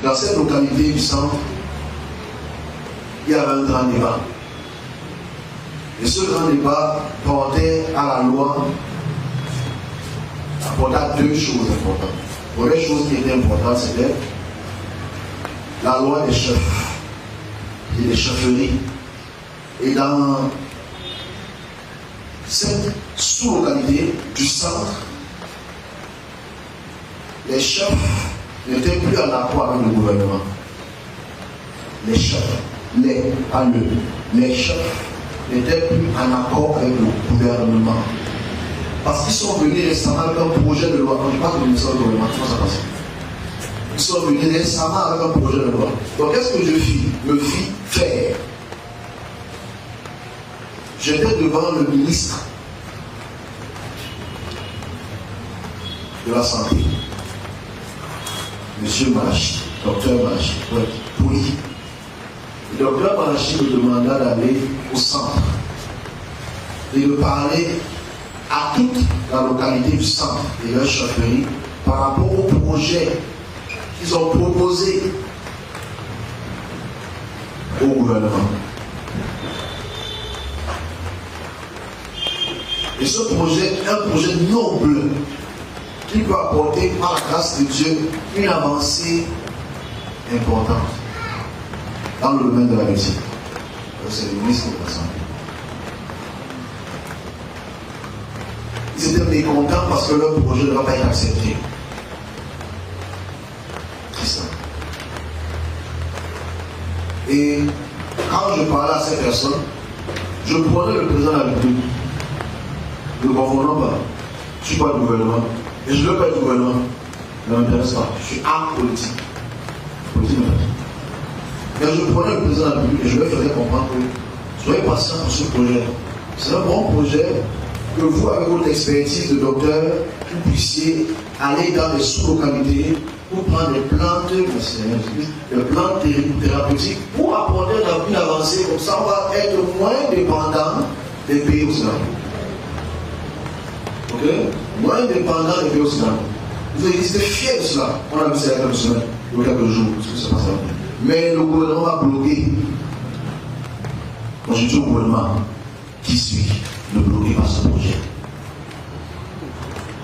dans cette localité du centre, il y avait un grand débat. Et ce grand débat portait à la loi, apportait deux choses importantes. La première chose qui était importante, c'était la loi des chefs et des chefferies. Et dans cette sous-localité du centre, les chefs n'étaient plus en accord avec le gouvernement. Les chefs, les chefs n'étaient plus en accord avec le gouvernement. Parce qu'ils sont venus récemment avec un projet de loi. Quand je parle de ministère du gouvernement, comment ça passe? Ils sont venus récemment avec un projet de loi. Donc qu'est-ce que je fis? Je fis faire. J'étais devant le ministre de la Santé, M. Malachi, Dr Malachi, oui. Le docteur Malachi me demanda d'aller au centre et de parler à toute la localité du centre et leur chefferie par rapport au projet qu'ils ont proposé au gouvernement. Et ce projet est un projet noble qui peut apporter par la grâce de Dieu une avancée importante dans le domaine de la médecine. C'est le ministre de la Santé. Ils étaient mécontents parce que leur projet ne va pas être accepté. C'est ça. Et quand je parlais à ces personnes, je prenais le président de la République. Ne confondons pas. Je ne suis pas du gouvernement. Et je ne veux pas être du gouvernement. Ne m'intéresse pas. Je suis apolitique. Politique m'intéresse. Mais je prenais le président de la République et je lui faisais comprendre que soyez patient pour ce projet. C'est un bon projet que vous, avec votre expertise de docteur, vous puissiez aller dans les sous-localités pour prendre des plantes, des plantes thérapeutiques pour apporter une avancée. Comme ça, on va être moins dépendant des pays occidentaux. Ok? Moins dépendant des pays occidentaux. Vous avez dit, c'était fier de cela. On a vu ça il y a quelques semaines, il y a quelques jours, ce qui se passe là. Mais le gouvernement va bloquer. Moi, je dis au gouvernement qui suit, ne bloquez pas ce projet.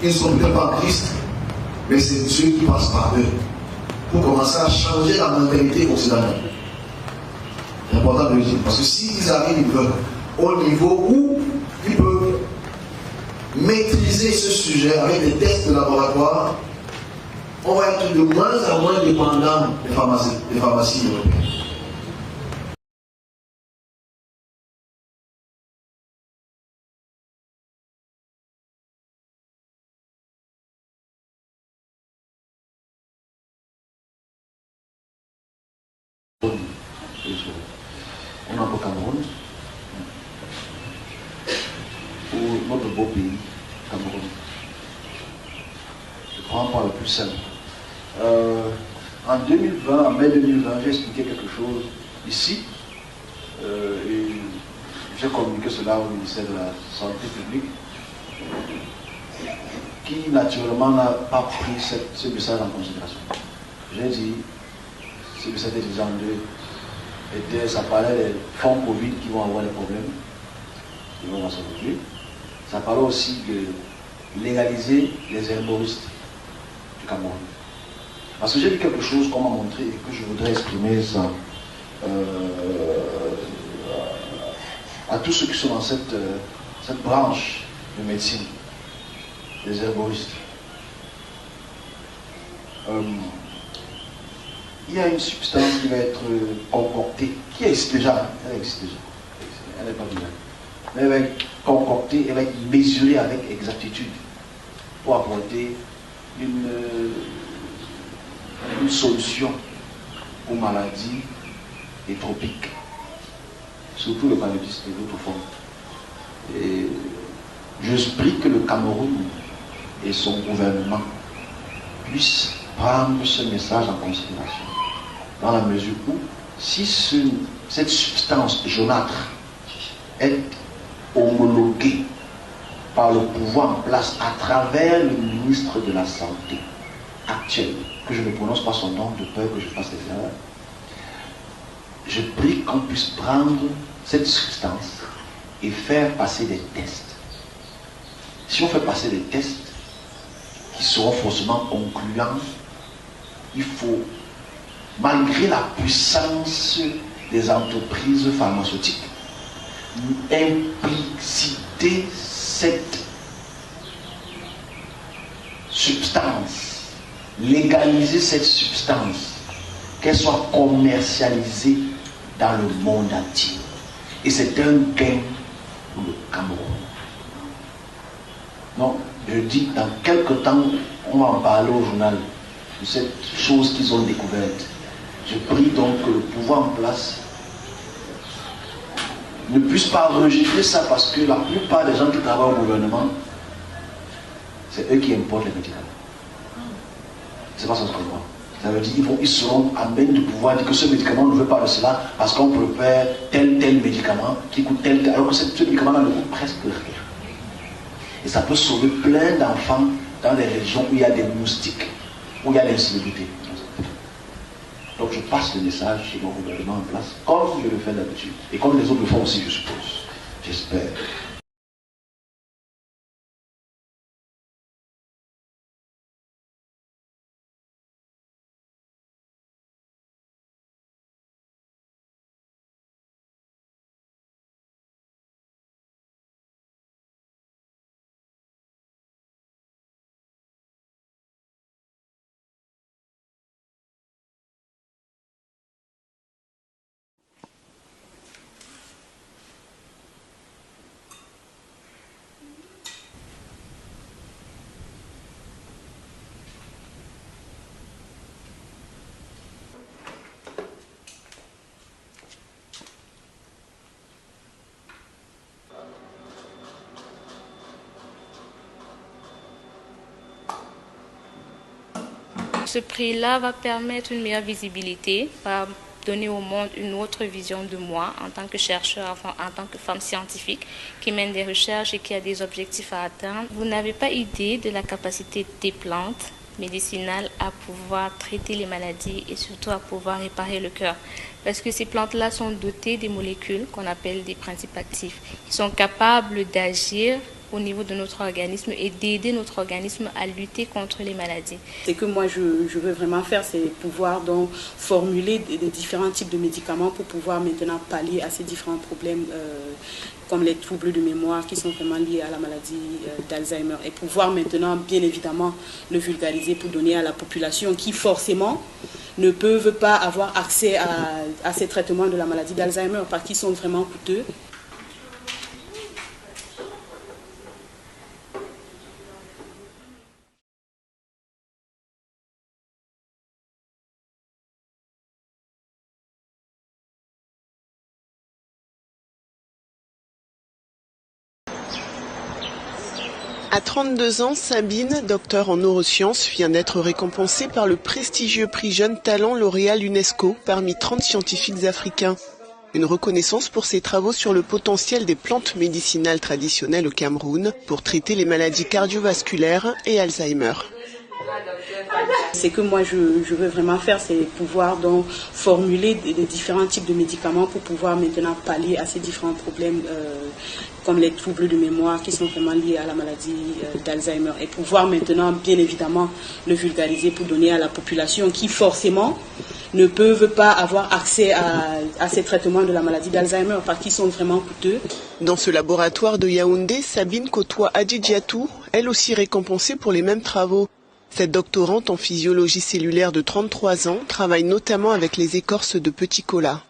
Ils ne sont peut-être pas en Christ, mais c'est Dieu qui passe par eux pour commencer à changer la mentalité occidentale. C'est important de le dire. Parce que s'ils arrivent au niveau où ils peuvent maîtriser ce sujet avec des tests de laboratoire, on va être de moins en moins dépendant des pharmacies européennes. On a au Cameroun, pour notre beau pays, Cameroun. Je prends par le plus simple. En 2020, en mai 2020, j'ai expliqué quelque chose ici et j'ai communiqué cela au ministère de la Santé publique qui naturellement n'a pas pris ce message en considération. J'ai dit, ce message était déjà en deux. Ça parlait des fonds Covid qui vont avoir des problèmes, ils vont s'en occuper. Ça parlait aussi de légaliser les herboristes du Cameroun. Parce que j'ai vu quelque chose qu'on m'a montré et que je voudrais exprimer ça à tous ceux qui sont dans cette branche de médecine, les herboristes. Il y a une substance qui va être concoctée, qui existe déjà, elle existe déjà, elle n'est pas nouvelle, mais elle va être concoctée, elle va être mesurée avec exactitude pour apporter une solution aux maladies tropiques, surtout le paludisme et d'autres formes. Et je prie que le Cameroun et son gouvernement puissent prendre ce message en considération, dans la mesure où, si cette substance jaunâtre est homologuée par le pouvoir en place à travers le ministre de la Santé, actuel, que je ne prononce pas son nom de peur que je fasse des erreurs, je prie qu'on puisse prendre cette substance et faire passer des tests. Si on fait passer des tests qui seront forcément concluants, il faut, malgré la puissance des entreprises pharmaceutiques, impliciter cette substance, légaliser cette substance, qu'elle soit commercialisée dans le monde entier. Et c'est un gain pour le Cameroun. Donc, je dis, dans quelques temps, on va en parler au journal de cette chose qu'ils ont découverte. Je prie donc que le pouvoir en place ne puisse pas rejeter ça, parce que la plupart des gens qui travaillent au gouvernement, c'est eux qui importent les médicaments. C'est pas ça ce qu'on voit. Ça veut dire qu'ils seront à même de pouvoir dire que ce médicament ne veut pas de cela parce qu'on prépare tel médicament qui coûte tel, alors que ce médicament-là ne coûte presque rien. Et ça peut sauver plein d'enfants dans les régions où il y a des moustiques, où il y a l'insalubrité. Donc je passe le message chez mon gouvernement en place, comme je le fais d'habitude. Et comme les autres le font aussi, je suppose. J'espère. Ce prix-là va permettre une meilleure visibilité, va donner au monde une autre vision de moi en tant que chercheur, enfin, en tant que femme scientifique qui mène des recherches et qui a des objectifs à atteindre. Vous n'avez pas idée de la capacité des plantes médicinales à pouvoir traiter les maladies et surtout à pouvoir réparer le cœur. Parce que ces plantes-là sont dotées des molécules qu'on appelle des principes actifs. Ils sont capables d'agir au niveau de notre organisme et d'aider notre organisme à lutter contre les maladies. Ce que moi je veux vraiment faire, c'est pouvoir donc formuler des différents types de médicaments pour pouvoir maintenant pallier à ces différents problèmes comme les troubles de mémoire qui sont vraiment liés à la maladie d'Alzheimer, et pouvoir maintenant bien évidemment le vulgariser pour donner à la population qui forcément ne peuvent pas avoir accès à ces traitements de la maladie d'Alzheimer parce qu'ils sont vraiment coûteux. À 32 ans, Sabine, docteur en neurosciences, vient d'être récompensée par le prestigieux prix Jeune Talent lauréat l'UNESCO parmi 30 scientifiques africains. Une reconnaissance pour ses travaux sur le potentiel des plantes médicinales traditionnelles au Cameroun pour traiter les maladies cardiovasculaires et Alzheimer. Ce que moi je veux vraiment faire, c'est pouvoir donc formuler des différents types de médicaments pour pouvoir maintenant pallier à ces différents problèmes comme les troubles de mémoire qui sont vraiment liés à la maladie d'Alzheimer, et pouvoir maintenant bien évidemment le vulgariser pour donner à la population qui forcément ne peuvent pas avoir accès à ces traitements de la maladie d'Alzheimer parce qu'ils sont vraiment coûteux. Dans ce laboratoire de Yaoundé, Sabine côtoie Adidjatou, elle aussi récompensée pour les mêmes travaux. Cette doctorante en physiologie cellulaire de 33 ans travaille notamment avec les écorces de petits colas.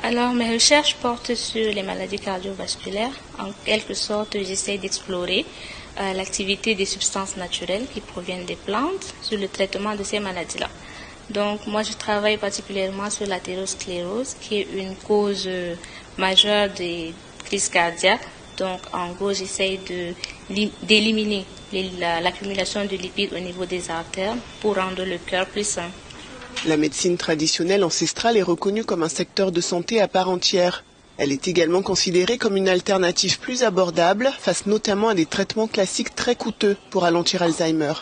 Alors, mes recherches portent sur les maladies cardiovasculaires. En quelque sorte, j'essaie d'explorer l'activité des substances naturelles qui proviennent des plantes sur le traitement de ces maladies-là. Donc, moi, je travaille particulièrement sur l'athérosclérose, qui est une cause majeure des crises cardiaques. Donc, en gros, j'essaie d'éliminer l'accumulation de lipides au niveau des artères pour rendre le cœur plus sain. La médecine traditionnelle ancestrale est reconnue comme un secteur de santé à part entière. Elle est également considérée comme une alternative plus abordable face notamment à des traitements classiques très coûteux pour ralentir Alzheimer.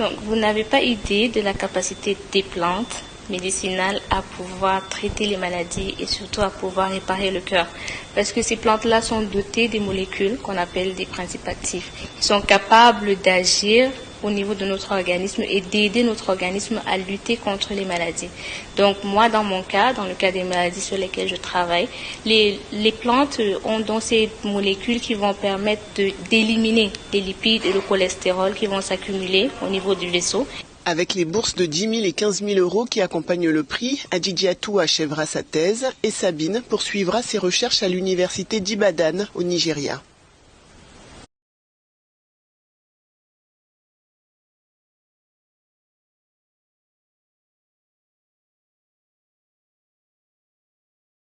Donc, vous n'avez pas idée de la capacité des plantes médicinales à pouvoir traiter les maladies et surtout à pouvoir réparer le cœur. Parce que ces plantes-là sont dotées des molécules qu'on appelle des principes actifs. Ils sont capables d'agir au niveau de notre organisme et d'aider notre organisme à lutter contre les maladies. Donc moi, dans mon cas, dans le cas des maladies sur lesquelles je travaille, les plantes ont donc ces molécules qui vont permettre d'éliminer les lipides et le cholestérol qui vont s'accumuler au niveau du vaisseau. Avec les bourses de 10 000 et 15 000 euros qui accompagnent le prix, Adjidjatou achèvera sa thèse et Sabine poursuivra ses recherches à l'université d'Ibadan au Nigeria.